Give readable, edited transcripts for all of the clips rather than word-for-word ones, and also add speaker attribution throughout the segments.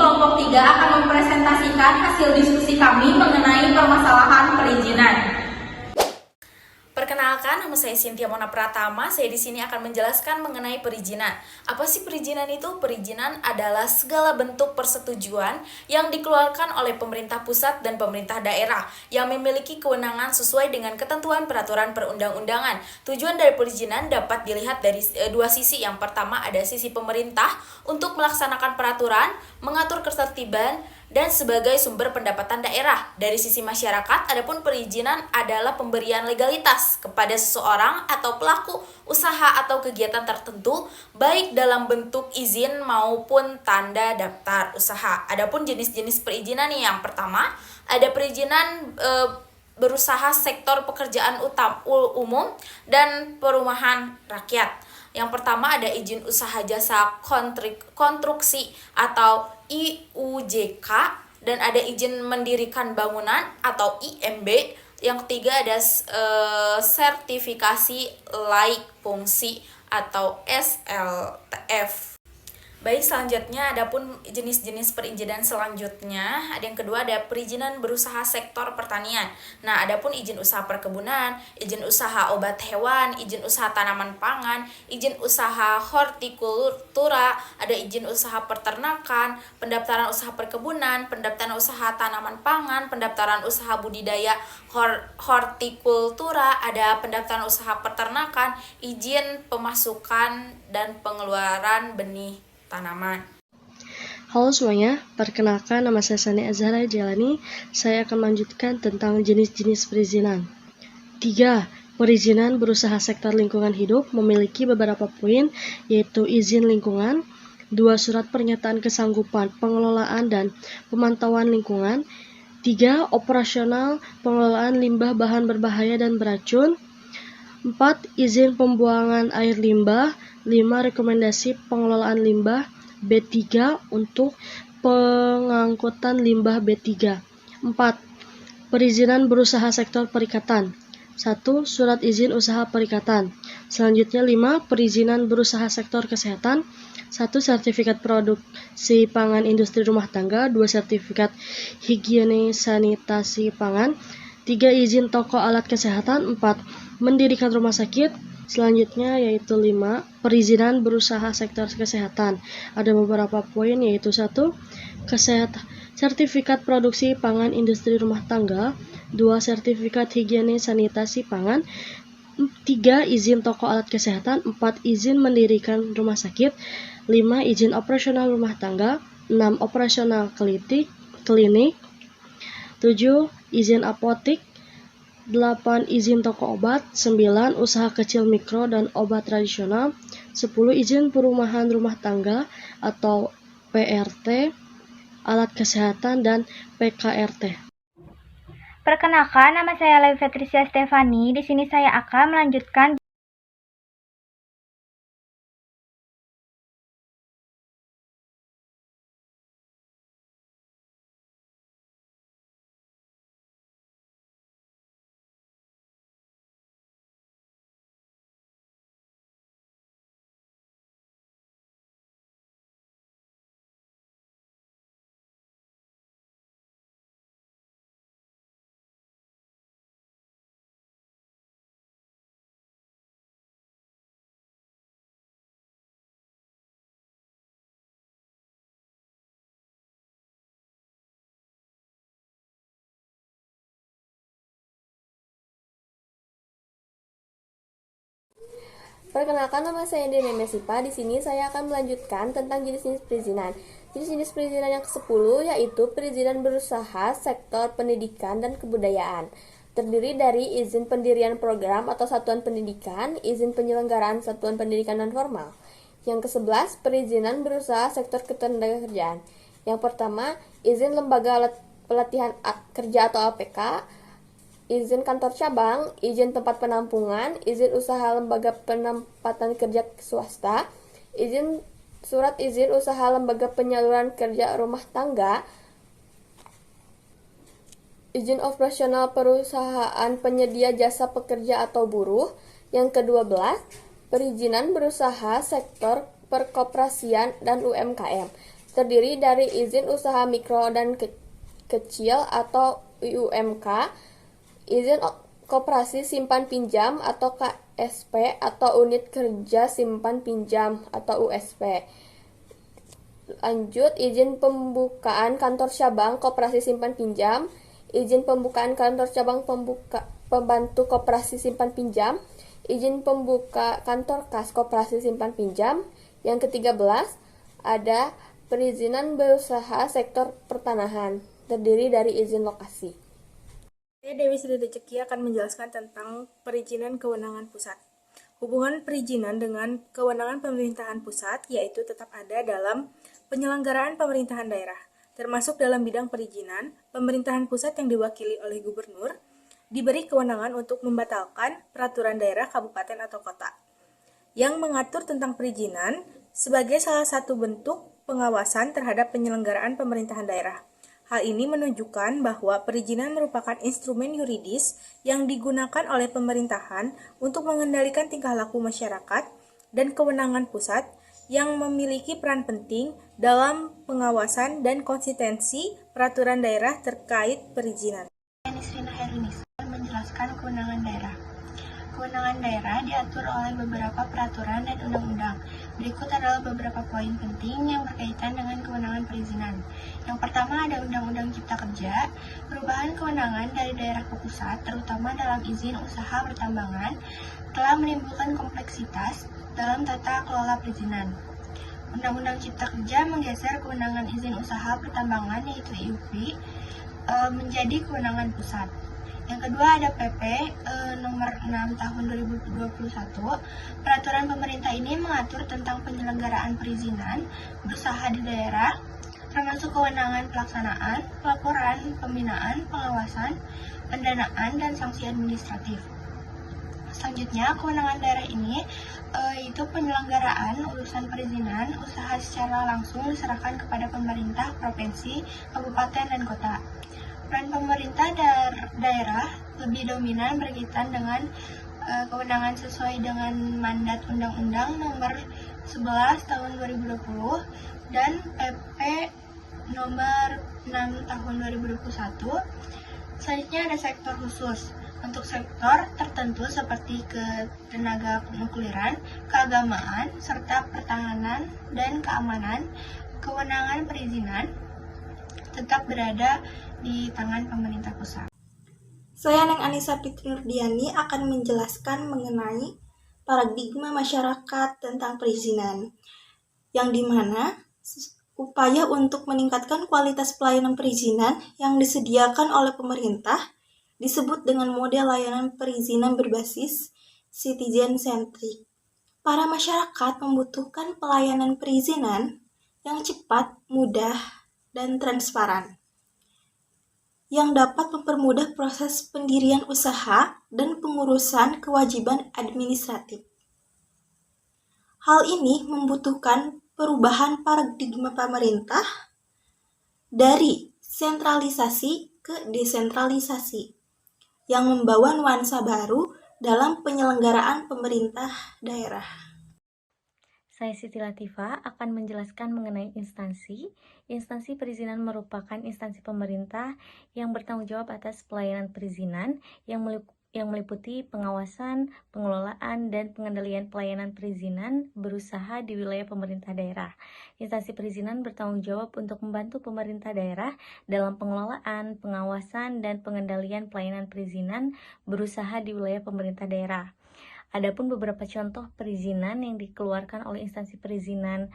Speaker 1: kelompok 3 akan mempresentasikan hasil diskusi kami mengenai permasalahan perizinan.
Speaker 2: Perkenalkan, nama saya Cynthia Mona Pratama. Saya di sini akan menjelaskan mengenai perizinan. Apa sih perizinan itu? Perizinan adalah segala bentuk persetujuan yang dikeluarkan oleh pemerintah pusat dan pemerintah daerah yang memiliki kewenangan sesuai dengan ketentuan peraturan perundang-undangan. Tujuan dari perizinan dapat dilihat dari dua sisi. Yang pertama ada sisi pemerintah untuk melaksanakan peraturan, mengatur ketertiban, dan sebagai sumber pendapatan daerah. Dari sisi masyarakat, adapun perizinan adalah pemberian legalitas kepada seseorang atau pelaku usaha atau kegiatan tertentu, baik dalam bentuk izin maupun tanda daftar usaha. Adapun jenis-jenis perizinan yang pertama, ada perizinan berusaha sektor pekerjaan umum dan perumahan rakyat. Yang pertama ada izin usaha jasa konstruksi atau IUJK, dan ada izin mendirikan bangunan atau IMB. Yang ketiga ada sertifikasi laik fungsi atau SLTF. Baik, selanjutnya adapun jenis-jenis perizinan selanjutnya, ada yang kedua ada perizinan berusaha sektor pertanian. Nah, adapun izin usaha perkebunan, izin usaha obat hewan, izin usaha tanaman pangan, izin usaha hortikultura, ada izin usaha peternakan, pendaftaran usaha perkebunan, pendaftaran usaha tanaman pangan, pendaftaran usaha budidaya hortikultura, ada pendaftaran usaha peternakan, izin pemasukan dan pengeluaran benih tanaman.
Speaker 3: Halo semuanya, perkenalkan nama saya Sani Azhara Jalani. Saya akan melanjutkan tentang jenis-jenis perizinan. 3. Perizinan berusaha sektor lingkungan hidup memiliki beberapa poin, yaitu izin lingkungan, 2. Surat pernyataan kesanggupan pengelolaan dan pemantauan lingkungan, 3. Operasional pengelolaan limbah bahan berbahaya dan beracun, 4. Izin pembuangan air limbah, 5. Rekomendasi pengelolaan limbah, B3 untuk pengangkutan limbah B3. 4. Perizinan berusaha sektor perikatan. 1. Surat izin usaha perikatan. Selanjutnya 5. Perizinan berusaha sektor kesehatan. 1. Sertifikat produksi pangan industri rumah tangga. 2. Sertifikat higiene sanitasi pangan. 3. Izin toko alat kesehatan. 4. Mendirikan rumah sakit. Selanjutnya yaitu 5. Perizinan berusaha sektor kesehatan. Ada beberapa poin, yaitu 1. Sertifikat produksi pangan industri rumah tangga. 2. Sertifikat higiene sanitasi pangan. 3. Izin toko alat kesehatan. 4. Izin mendirikan rumah sakit. 5. Izin operasional rumah tangga. 6. Operasional klinik. 7. Izin apotik. 8. Izin toko obat. 9. Usaha kecil mikro dan obat tradisional. 10. Izin perumahan rumah tangga atau PRT, alat kesehatan, dan PKRT.
Speaker 4: Perkenalkan, nama saya Levi Patricia Stefani. Di sini saya akan melanjutkan
Speaker 5: Perkenalkan, nama saya Dene Mesipa. Di sini saya akan melanjutkan tentang jenis-jenis perizinan. Jenis-jenis perizinan yang ke-10 yaitu perizinan berusaha sektor pendidikan dan kebudayaan. Terdiri dari izin pendirian program atau satuan pendidikan, izin penyelenggaraan satuan pendidikan non formal. Yang ke-11, perizinan berusaha sektor ketenagakerjaan. Yang pertama, izin lembaga pelatihan kerja atau APK, izin kantor cabang, izin tempat penampungan, izin usaha lembaga penempatan kerja swasta, surat izin usaha lembaga penyaluran kerja rumah tangga, izin operasional perusahaan penyedia jasa pekerja atau buruh. Yang ke-12, perizinan berusaha sektor perkoperasian dan UMKM. terdiri dari izin usaha mikro dan kecil atau UMK, izin koperasi simpan pinjam atau KSP atau unit kerja simpan pinjam atau USP. Lanjut, izin pembukaan kantor cabang koperasi simpan pinjam, izin pembukaan kantor cabang pembantu koperasi simpan pinjam, izin pembuka kantor kas koperasi simpan pinjam. Yang ke-13 ada perizinan berusaha sektor pertanahan, terdiri dari izin lokasi.
Speaker 6: Saya Dewi Sri Rezeki akan menjelaskan tentang perizinan kewenangan pusat. Hubungan perizinan dengan kewenangan pemerintahan pusat yaitu tetap ada dalam penyelenggaraan pemerintahan daerah, termasuk dalam bidang perizinan. Pemerintahan pusat yang diwakili oleh gubernur diberi kewenangan untuk membatalkan peraturan daerah, kabupaten, atau kota yang mengatur tentang perizinan sebagai salah satu bentuk pengawasan terhadap penyelenggaraan pemerintahan daerah. Hal ini menunjukkan bahwa perizinan merupakan instrumen yuridis yang digunakan oleh pemerintahan untuk mengendalikan tingkah laku masyarakat dan kewenangan pusat yang memiliki peran penting dalam pengawasan dan konsistensi peraturan daerah terkait perizinan.
Speaker 7: Nisrina Herunisa menjelaskan kewenangan daerah. Kewenangan daerah diatur oleh beberapa peraturan dan undang-undang. Berikut adalah beberapa poin penting yang berkaitan dengan kewenangan perizinan. Yang pertama ada Undang-Undang Cipta Kerja. Perubahan kewenangan dari daerah ke pusat, terutama dalam izin usaha pertambangan, telah menimbulkan kompleksitas dalam tata kelola perizinan. Undang-Undang Cipta Kerja menggeser kewenangan izin usaha pertambangan yaitu IUP menjadi kewenangan pusat. Yang kedua ada PP nomor 6 tahun 2021. Peraturan pemerintah ini mengatur tentang penyelenggaraan perizinan berusaha di daerah, termasuk kewenangan pelaksanaan, pelaporan, pembinaan, pengawasan, pendanaan, dan sanksi administratif. Selanjutnya, kewenangan daerah ini yaitu penyelenggaraan urusan perizinan usaha secara langsung diserahkan kepada pemerintah provinsi, kabupaten, dan kota. Peran pemerintah daerah lebih dominan berkaitan dengan kewenangan sesuai dengan mandat Undang-Undang Nomor 11 Tahun 2020 dan PP Nomor 6 Tahun 2021. Selanjutnya ada sektor khusus. Untuk sektor tertentu seperti ketenaga nukliran, keagamaan, serta pertahanan dan keamanan, kewenangan perizinan tetap berada di tangan pemerintah pusat.
Speaker 8: Saya Neng Anissa Fitri Nurdiani akan menjelaskan mengenai paradigma masyarakat tentang perizinan, yang dimana upaya untuk meningkatkan kualitas pelayanan perizinan yang disediakan oleh pemerintah disebut dengan model layanan perizinan berbasis citizen-centric. Para masyarakat membutuhkan pelayanan perizinan yang cepat, mudah, dan transparan, yang dapat mempermudah proses pendirian usaha dan pengurusan kewajiban administratif. Hal ini membutuhkan perubahan paradigma pemerintah dari sentralisasi ke desentralisasi, yang membawa nuansa baru dalam penyelenggaraan pemerintah daerah.
Speaker 9: Saya Siti Latifah akan menjelaskan mengenai instansi. Instansi perizinan merupakan instansi pemerintah yang bertanggung jawab atas pelayanan perizinan yang meliputi pengawasan, pengelolaan, dan pengendalian pelayanan perizinan berusaha di wilayah pemerintah daerah. Instansi perizinan bertanggung jawab untuk membantu pemerintah daerah dalam pengelolaan, pengawasan, dan pengendalian pelayanan perizinan berusaha di wilayah pemerintah daerah. Adapun beberapa contoh perizinan yang dikeluarkan oleh instansi perizinan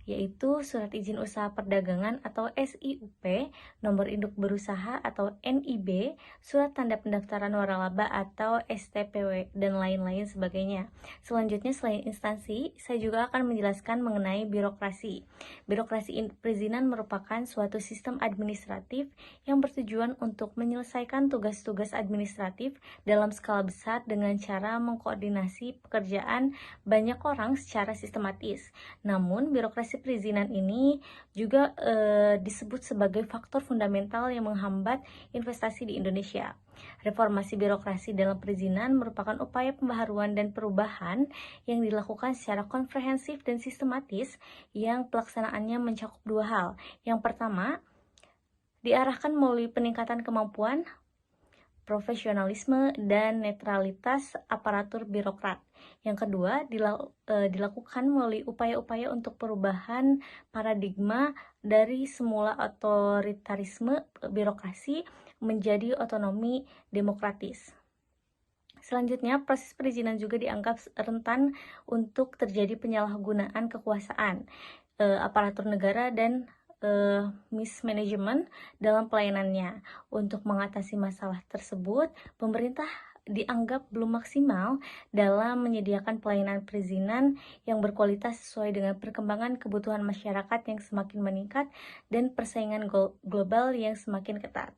Speaker 9: yaitu Surat Izin Usaha Perdagangan atau SIUP, Nomor Induk Berusaha atau NIB, Surat Tanda Pendaftaran Waralaba atau STPW, dan lain-lain sebagainya. Selanjutnya, selain instansi, saya juga akan menjelaskan mengenai birokrasi. Birokrasi perizinan merupakan suatu sistem administratif yang bertujuan untuk menyelesaikan tugas-tugas administratif dalam skala besar dengan cara mengkoordinasi pekerjaan banyak orang secara sistematis. Namun, birokrasi birokrasi perizinan ini juga disebut sebagai faktor fundamental yang menghambat investasi di Indonesia. Reformasi birokrasi dalam perizinan merupakan upaya pembaharuan dan perubahan yang dilakukan secara komprehensif dan sistematis yang pelaksanaannya mencakup dua hal. Yang pertama, diarahkan melalui peningkatan kemampuan, profesionalisme, dan netralitas aparatur birokrat. Yang kedua, dilakukan melalui upaya-upaya untuk perubahan paradigma dari semula otoritarisme birokrasi menjadi otonomi demokratis. Selanjutnya, proses perizinan juga dianggap rentan untuk terjadi penyalahgunaan kekuasaan aparatur negara dan mismanagement dalam pelayanannya. Untuk mengatasi masalah tersebut, pemerintah dianggap belum maksimal dalam menyediakan pelayanan perizinan yang berkualitas sesuai dengan perkembangan kebutuhan masyarakat yang semakin meningkat dan persaingan global yang semakin ketat.